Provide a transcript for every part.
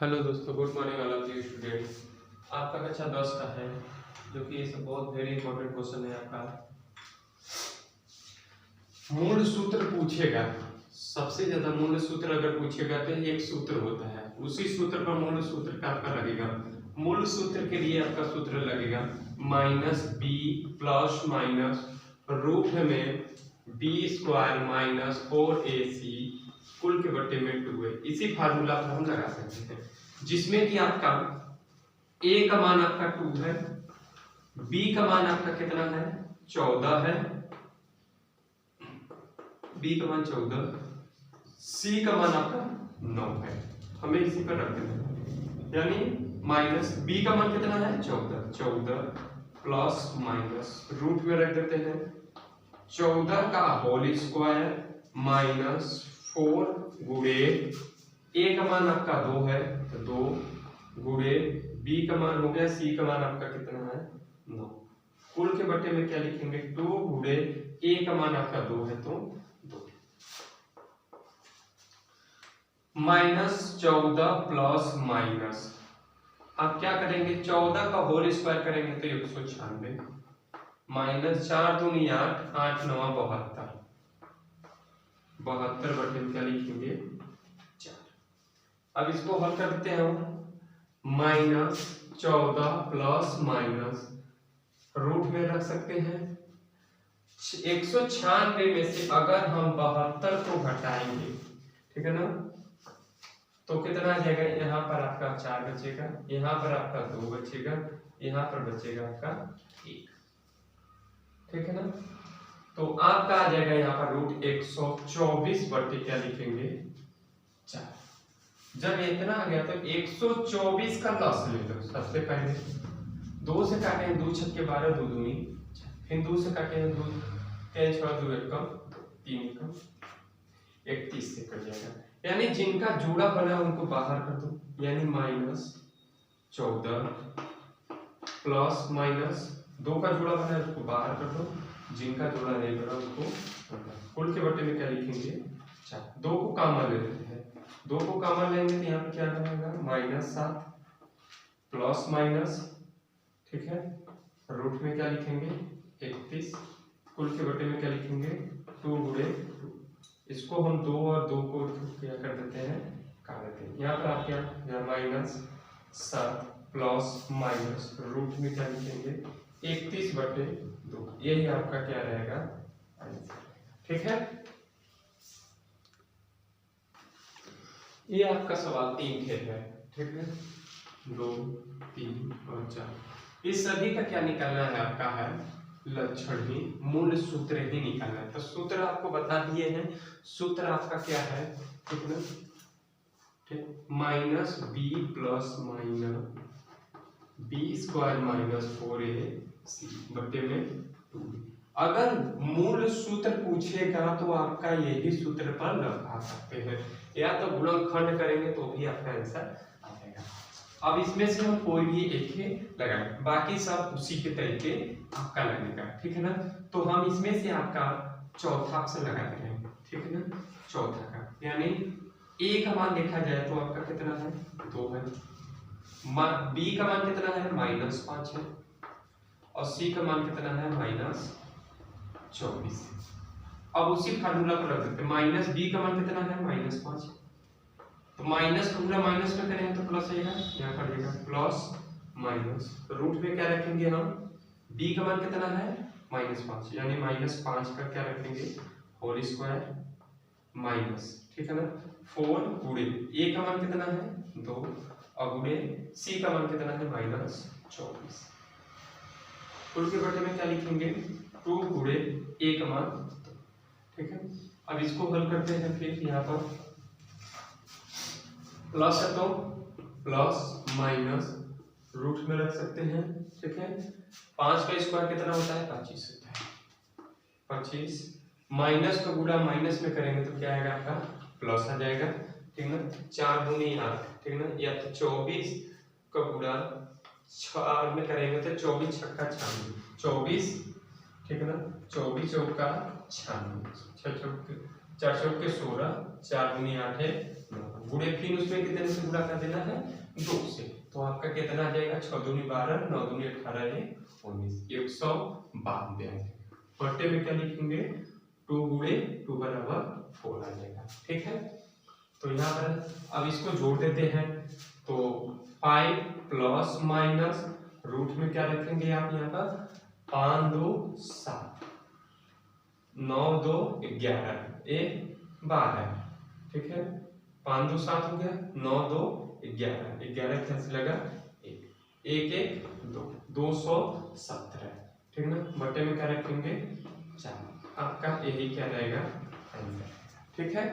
Hello दोस्तों, good morning all of you students. आपका कक्षा 10 का है, जो कि इस बहुत वेरी इंपॉर्टेंट क्वेश्चन है आपका। मूल सूत्र पूछेगा, सबसे ज्यादा मूल सूत्र अगर पूछेगा तो एक सूत्र होता है, उसी सूत्र पर मूल सूत्र का आपका लगेगा। मूल सूत्र के लिए आपका सूत्र लगेगा minus b plus minus root में बी स्क्वायर माइनस 4ac कुल के बट्टे में 2 है। इसी फार्मूला पर हम लगा सकते हैं, जिसमें कि आपका a का मान आपका 2 है, b का मान आपका कितना है 14 है, b का मान 14, c का मान आपका 9 है। हमें इसी पर रख देना है, यानी माइनस b का मान कितना है 14 प्लस माइनस रूट में रख देते हैं 14 का होल स्क्वायर माइनस 4 गुणे a का मान आपका 2 है तो 2 गुणे b का मान हो गया, c का मान आपका कितना है 9। कुल के बट्टे में क्या लिखेंगे 2 गुणे a का मान आपका 2 है तो 2 माइनस 14 प्लस माइनस। आप क्या करेंगे 14 का होल स्क्वायर करेंगे तो 196 माइनस 4 दूनी 8 8 9 72 72 बटे में क्या लिखेंगे 4। अब इसको हल कर देते हैं हम, माइनस 14 प्लस माइनस रूट में रख सकते हैं 196 में से अगर हम 72 को घटाएंगे, ठीक है ना, तो कितना आ जाएगा, यहाँ पर आपका 4 बचेगा, यहाँ पर आपका 2 बचेगा, यहाँ पर बचेगा आपका 1, ठीक है ना। तो आपका आ जाएगा यहाँ पर रूट 124 बट्टे क्या लिखेंगे 4। जब इतना आ गया तो 124 का लॉस ले लो। सबसे पहले 2 से काटे 2 छक्के 12 2 दूनी, फिर 2 से काटे 2 3 6 2 1 कम 3 कम 31 से कट जाएगा, यानी जिनका जोड़ा बना उनको बाहर कर दो, यानी माइनस 14 प्लस माइनस 2 का जोड़ा बना है उसको बाहर कर दो, जिनका जोड़ा नहीं बना उसको कुल के बट्टे में क्या लिखेंगे 4। 2 को कॉमन ले लेते हैं, 2 को कॉमन लेंगे तो यहाँ पे क्या बनेगा माइनस 7 प्लस माइनस, ठीक है, रूट में क्या लिखेंगे 31, कुल के बट्टे में क्या लिखेंगे 2 गुणे 2। इसको हम 2 और 2 को क्या कर देते हैं काट देते हैं। यहाँ पर आप क्या माइनस 7 प्लस माइनस रूट में क्या लिखेंगे 31 बटे 2, यही आपका क्या रहेगा आंसर, ठीक है। ये आपका सवाल 3 थे है, ठीक है, 2 3 और 4। इस सभी का क्या निकालना है आपका है लक्षण ही, मूल सूत्र ही निकालना है। तो सूत्र आपको बता दिए हैं, सूत्र आपका क्या है कितना, ठीक, minus b plus minus b square minus 4ac बटे में 2। अगर मूल सूत्र पूछेगा तो आपका यही सूत्र पर लगा सकते हैं, या तो गुणनखंड करेंगे तो भी आपका आंसर आ जाएगा। अब इसमें से हम कोई भी एक ही लगाएं, बाकी सब उसी के तरीके आपका लगेगा, ठीक है ना। तो हम इसमें से आपका चौथा ऑप्शन लगा दे रहे हैं, ठीक है ना, चौथा का, यानी a का मान देखा जाए तो आपका कितना है 2 है, b का मान कितना है -5 है, और c का मान कितना है -24। अब उसी फार्मूला को रख देते हैं, माइनस b का मान कितना है -5, तो माइनस को पूरा माइनस में करेंगे तो प्लस आएगा, यहाँ पर आएगा प्लस माइनस रूट में क्या रखेंगे हम, b का मान कितना है -5, यानी -5 का क्या रखेंगे होल स्क्वायर माइनस, ठीक है ना, 4 गुणे a का मान कितना है 2 और गुणे c का मान कितना है -24। कुल के बटे में क्या लिखेंगे 2 गुणे a का मान 2, ठीक है। अब इसको हल करते हैं, फिर यहाँ पर प्लस है तो प्लस माइनस रूट में रख सकते हैं, ठीक है। 5 का स्क्वायर कितना होता है 25 होता है, 25 माइनस का गुणा माइनस में करेंगे तो क्या आएगा आपका प्लस आ जाएगा, ठीक है ना, 4 दूनी 8, ठीक है ना, या तो 24 का गुणा 4 में करेंगे तो 24 छक्का 96 24, ठीक है ना, 24 चौका 96 6 चौके 4 चौके 16 4 दूनी 8 है 9। गुणे फिर उसमें कितने से गुणा कर देना है 2 से, तो आपका कितना आ जाएगा 6 दूनी 12, 9 दूनी 18, ये 19, 192 बटे में क्या लिखेंगे 2 गुणे 2 बराबर 4 आ जाएगा। ठीक है, तो यहाँ पर अब इसको जोड़ देते हैं, तो 5 प्लस माइनस रूट में क्या रखेंगे आप यहाँ पर 5 2 7, 9 2 11, 12। ठीक है, 5 2 7 हो गया, 9 2 11, 11 क्या से लगा 1 1 1 2, 217। ठीक है ना, बटे में क्या रखेंगे 4, आपका यही क्या रहेगा आंसर। ठीक है,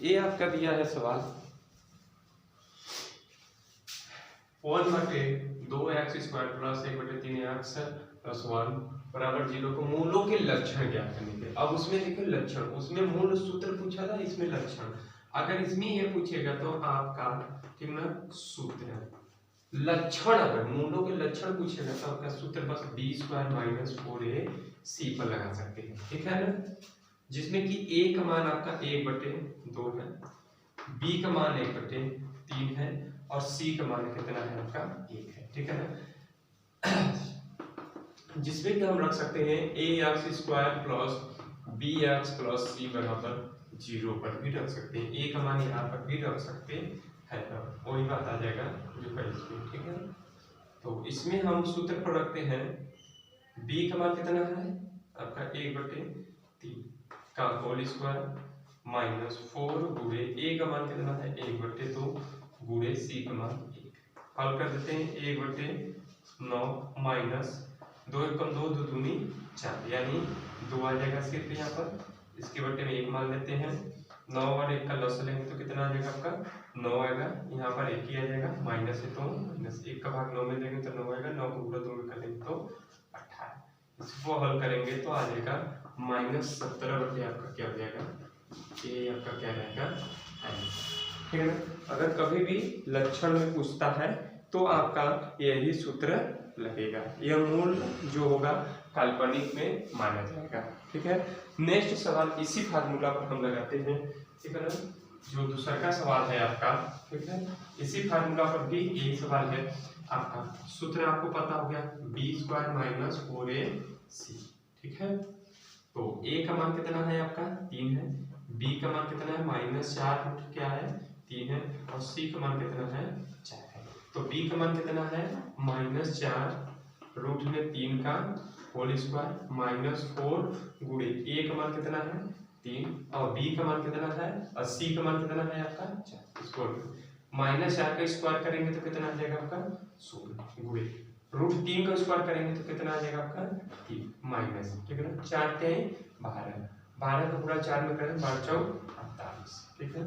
ये आपका दिया है सवाल 1/2x² प्लस 1/3x प्लस 1 बराबर 0 को मूलों के लक्षण ज्ञात करने के। अब उसमें देखिए लक्षण, उसमें मूल सूत्र पूछा था, इसमें लक्षण। अगर इसमें ये पूछेगा तो आपका ठीक ना सूत्र लक्षण, अगर मूलों के लक्षण पूछेगा तो आपका सूत्र बस b² - 4ac पर लगा सकते हैं। ठीक है ना, जिसमें कि a का मान आपका 1/2 है, b का मान 1/3 है और c का मान कितना है आपका 1 है। ठीक है ना, जिसमें कि हम रख सकते हैं ax² plus bx plus c बराबर 0 पर भी रख सकते हैं, a का मान यहाँ पर भी रख सकते हैं, वही बात आ जाएगा जो है इसमें। ठीक है, तो इसमें हम सूत्र पर रखते हैं b का मान कितना है आपका 1/3 का होल स्क्वायर माइनस 4 गुणे a का मान कितना है 1/2 गुणे c का मान 1। हल कर देते हैं 1/9 माइनस 2 एकम 2, 2 दूनी 4, यानी 2 आ जाएगा सिर्फ यहाँ पर, इसके बट्टे में 1 मान लेते हैं, 9 और 1 का लॉस लेंगे तो कितना आ जाएगा आपका 9 आएगा, यहाँ पर 1 ही आ जाएगा, माइनस है तो माइनस 1 का भाग 9 में देंगे तो 9 आएगा, 9 को पूरा 2 में करेंगे तो 18। इसको हल करेंगे तो आ जाएगा -17 बटे आपका क्या हो जाएगा, ये आपका क्या रहेगा आंसर। ठीक है ना, अगर कभी भी लक्षण में पूछता है तो आपका यही सूत्र लगेगा, यह मूल जो होगा काल्पनिक में माना जाएगा। ठीक है, नेक्स्ट सवाल इसी फार्मूला पर हम लगाते हैं। ठीक है ना, जो दूसरा का सवाल है आपका, ठीक है, इसी फार्मूला पर भी यही सवाल है आपका। सूत्र आपको पता हो गया b² - 4ac। ठीक है, तो a का मान कितना है आपका 3 है, b का मान कितना है -4 रूट क्या है 3 है और c का मान कितना है 4 है। तो b का मान कितना है -4 रूट में 3 का होल स्क्वायर -4 गुणे a का मान कितना है 3 और b का मान कितना है और c का मान कितना है आपका 4। इसको -4 का स्क्वायर करेंगे तो कितना आ जाएगा आपका 16 गुणे रूट 3 का स्क्वायर करेंगे तो कितना आ जाएगा आपका 3 माइनस। ठीक है ना, 4 के 12, 12 का पूरा 4 में करें 12 4 48। ठीक है,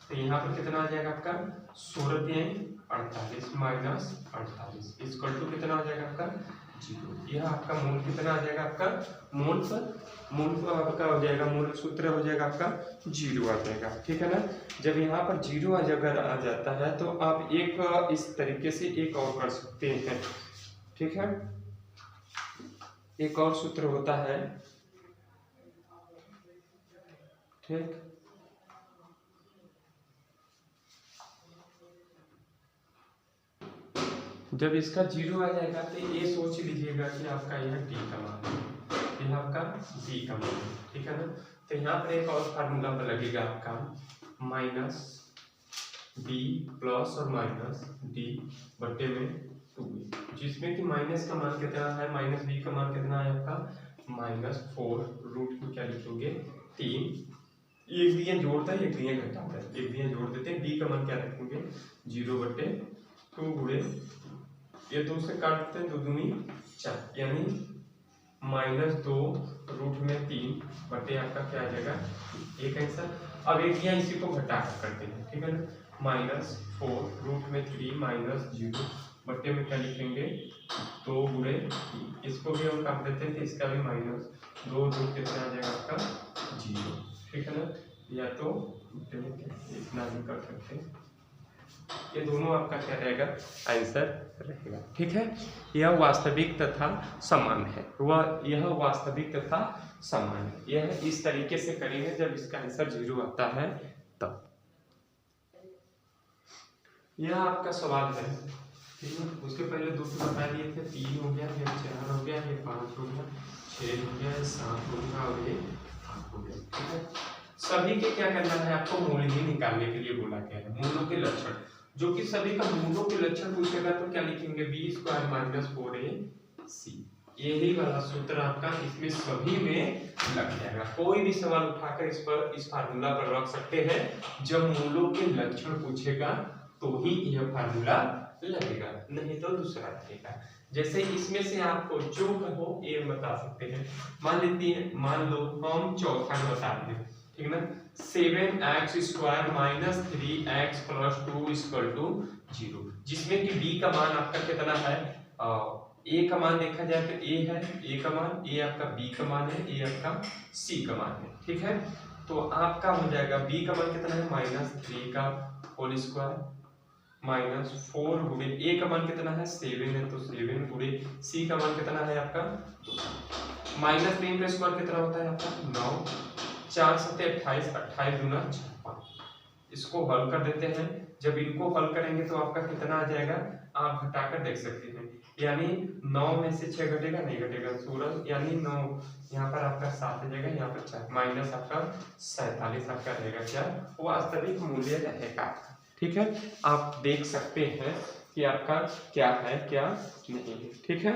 तो यहाँ पर कितना आ जाएगा आपका 16 के 48 माइनस 48 इक्वल टू कितना आ जाएगा आपका 0। यह आपका मूल कितना आ जाएगा आपका मूल आपका हो जाएगा, मूल सूत्र हो जाएगा आपका 0 आ जाएगा। ठीक है ना, जब यहाँ पर 0 अगर आ जाता है तो आप एक इस तरीके से एक और कर सकते हैं। ठीक है, एक और सूत्र होता है, ठीक, जब इसका 0 आ जाएगा तो ये सोच लीजिएगा कि आपका यह d का मान है, यह आपका d का मान है। ठीक है ना, तो यहाँ पर एक और फार्मूला पर लगेगा आपका माइनस b प्लस और माइनस d बटे में 2b, जिसमें कि माइनस का मान कितना है -b का मान कितना है आपका -4 रूट को क्या लिखोगे 3, एक दिया जोड़ता है एक दिया घटाता है, एक दिया जोड़ देते हैं, b का मान क्या रखेंगे 0/2 गुणे ये 2 से काट देते हैं 2 दूनी 4, यानी -2 रूट में 3 बटे आपका क्या आ जाएगा एक आंसर। अब एक दिया इसी को घटा करते हैं। ठीक है ना, -4 रूट में 3 -0 बटे में क्या लिखेंगे 2 गुणे 3, इसको भी हम काट देते हैं तो इसका भी -2 रूट कितना आ जाएगा आपका 0। ठीक है ना, या तो इतना भी कर सकते हैं। ये दोनों आपका क्या रहेगा, आंसर रहेगा। ठीक है, यह वास्तविक तथा समान है, यह वास्तविक तथा समान है। यह इस तरीके से करेंगे जब इसका आंसर 0 आता है तब। यह आपका सवाल है, ठीक है। उसके पहले 2 बता दिए थे, 3 हो गया, फिर 4 हो गया, फिर 5 हो गया, 6 हो गया, 7 हो गया और ये 8 हो गया। ठीक है, सभी के क्या करना है, आपको मूल ही निकालने के लिए बोला गया है, मूलों के लक्षण, जो कि सभी का मूलों के लक्षण पूछेगा तो क्या लिखेंगे, बी स्क्वायर माइनस 4ac। यही वाला सूत्र आपका इसमें सभी में लग जाएगा। कोई भी सवाल उठाकर इस फार्मूला पर रख सकते हैं। जब मूलों के लक्षण पूछेगा तो ही यह फार्मूला लगेगा, नहीं तो दूसरा लगेगा। जैसे इसमें से आपको जो हो ये बता सकते हैं। मान लो हम चौथा बता दें, ठीक ना, 7x square minus 3x plus 2 equal to 0, जिसमें कि b का मान आपका कितना है, a का मान देखा जाए तो a है, a का मान, a आपका b का मान है, a आपका c का मान है। ठीक है, तो आपका हो जाएगा b का मान कितना है, -3 का होल स्क्वायर माइनस 4 गुणे a का मान कितना है 7 है, तो 7 गुणे c का मान कितना है आपका, -3 का स्क्वायर कितना होता है आपका 9, 4 7 28, 28 गुना 56। इसको हल कर देते हैं। जब इनको हल करेंगे तो आपका कितना आ जाएगा, आप घटाकर देख सकते हैं, यानी 9 में से 6 घटेगा, नहीं घटेगा 16, यानी 9 यहाँ पर आपका 7 आ जाएगा, यहाँ पर 4 माइनस आपका 47 आपका रहेगा क्या, वास्तविक मूल्य रहेगा। ठीक है, आप देख सकते हैं कि आपका क्या है क्या नहीं है। ठीक है,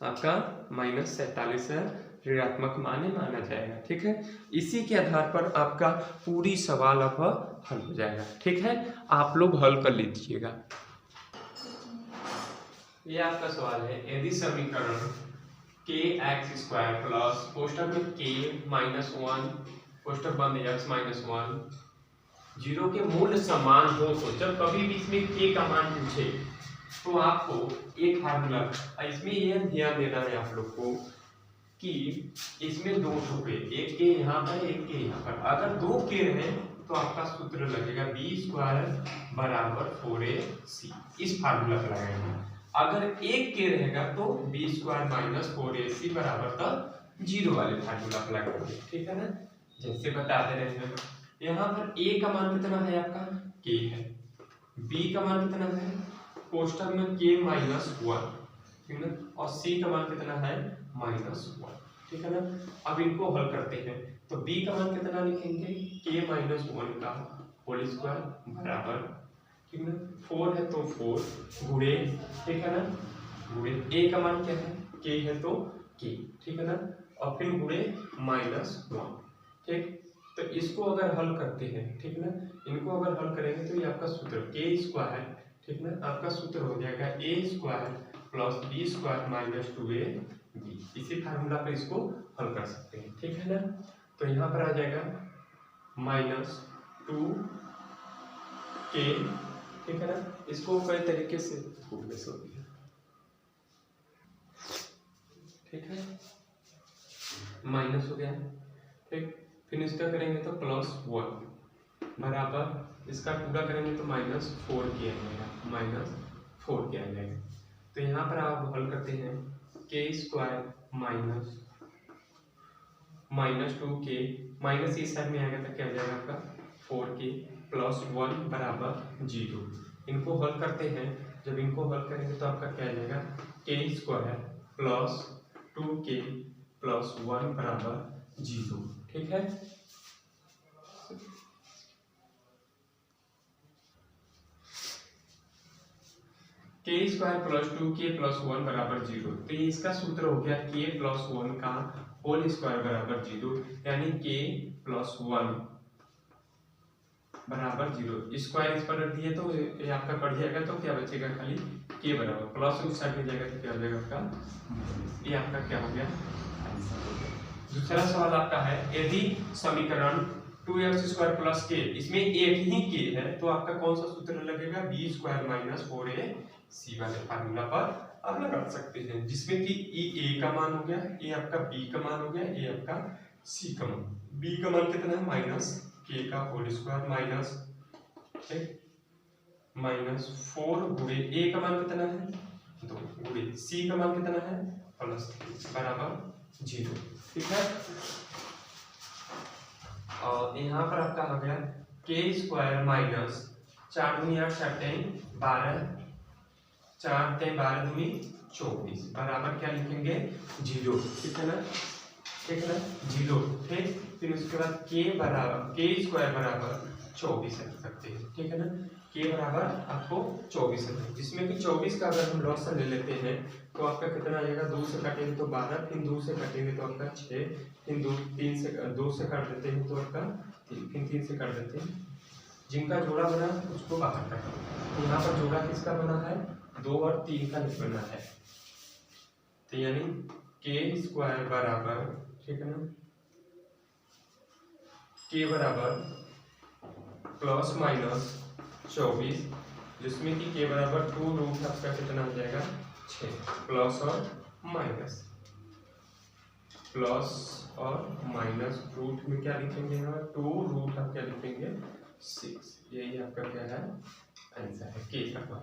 आपका -47 है, ऋणात्मक मान माना जाएगा। ठीक है, इसी के आधार पर आपका पूरी सवाल अब हल हो जाएगा। ठीक है, आप लोग हल कर लीजिएगा। ये आपका सवाल है, यदि समीकरण kx स्क्वायर प्लस कोष्ठक में k -1 कोष्ठक बंद x -1 0 के मूल समान हो, तो जब कभी भी इसमें k का मान पूछे तो आपको एक फार्मूला, इसमें यह ध्यान देना है आप लोग को कि इसमें 2 टुकड़े, एक के यहाँ पर एक के यहाँ पर, अगर 2 के रहे तो आपका सूत्र लगेगा b स्क्वायर बराबर 4ac, इस फार्मूला पर लगाएंगे। अगर एक के रहेगा तो b स्क्वायर माइनस 4ac बराबर तो 0 वाले फार्मूला पर लगाएंगे। ठीक है ना, जैसे बता दे रहे हैं, यहाँ पर a का मान कितना है आपका k है, b का मान कितना है कोष्ठक में k -1, ठीक ना, और c का मान कितना है -1। ठीक है ना, अब इनको हल करते हैं तो b का मान कितना लिखेंगे, k -1 का होल स्क्वायर बराबर, ठीक ना, 4 है तो 4 गुणे, ठीक है ना, गुणे a का मान क्या है k है तो k, ठीक है ना, और फिर गुणे -1। ठीक, तो इसको अगर हल करते हैं, ठीक ना, इनको अगर हल करेंगे तो ये आपका सूत्र k स्क्वायर, ठीक ना, आपका सूत्र हो जाएगा a square plus b square -2ab। इसी फार्मूला पे इसको हल कर सकते हैं। ठीक है ना, तो यहाँ पर आ जाएगा -2k, ठीक है ना, इसको कई तरीके से ठीक है, माइनस हो गया। ठीक, फिर इसका करेंगे तो +1 बराबर, इसका पूरा करेंगे तो -4 किया जाएगा, -4 किया जाएगा। तो यहाँ पर आप हल करते हैं k स्क्वायर -2k, माइनस इस साइड में आएगा तो क्या हो जाएगा आपका 4k +1 बराबर 0। इनको हल करते हैं, जब इनको हल करेंगे तो आपका क्या आ जाएगा k स्क्वायर प्लस 2k +1 बराबर 0। ठीक है, k स्क्वायर प्लस 2k +1 बराबर 0, तो ये इसका सूत्र हो गया k +1 का होल स्क्वायर बराबर 0, यानी k +1 बराबर 0। स्क्वायर इस पर रख दिए तो ये आपका कट जाएगा, तो क्या बचेगा खाली k बराबर, प्लस उस साइड में जाएगा तो क्या हो जाएगा आपका, ये आपका क्या हो गया आंसर हो गया। दूसरा सवाल आपका है, यदि समीकरण 2x स्क्वायर प्लस k, इसमें एक ही k है तो आपका कौन सा सूत्र लगेगा, b स्क्वायर माइनस 4ac वाले फार्मूला पर आप लगा सकते हैं, जिसमें कि a का मान हो गया, ये आपका b का मान हो गया, ये आपका c का मान, b का मान कितना है -k का होल स्क्वायर माइनस ठीक, -4 गुणे ए का मान कितना है 2 गुणे सी का मान कितना है +3 बराबर 0। ठीक है, और यहाँ पर आपका आ गया k² माइनस 4 दूनी 8 4 3 12 4 3 12 दूनी 24 बराबर क्या लिखेंगे 0। ठीक है ना, ठीक है ना 0। फिर उसके बाद k² बराबर 24 रख सकते हैं। ठीक है ना, k बराबर आपको 24 है, जिसमें कि 24 का अगर हम लॉस ले लेते हैं तो आपका कितना आ जाएगा, 2 से काटेंगे तो 12, फिर 2 से काटेंगे तो आपका 6, फिर 2 से काट देते हैं तो आपका 3, फिर 3 से काट देते हैं, जिनका जोड़ा बना उसको बाहर काटेंगे। यहाँ पर जोड़ा किसका बना है 2 और 3 का बना है, तो यानी k² बराबर, ठीक है ना, k बराबर ±24, जिसमें कि k बराबर 2 रूट आपका कितना हो जाएगा 6, प्लस और माइनस, प्लस और माइनस रूट में क्या लिखेंगे यहाँ 2 रूट आप क्या लिखेंगे 6, यही आपका क्या है आंसर है k का।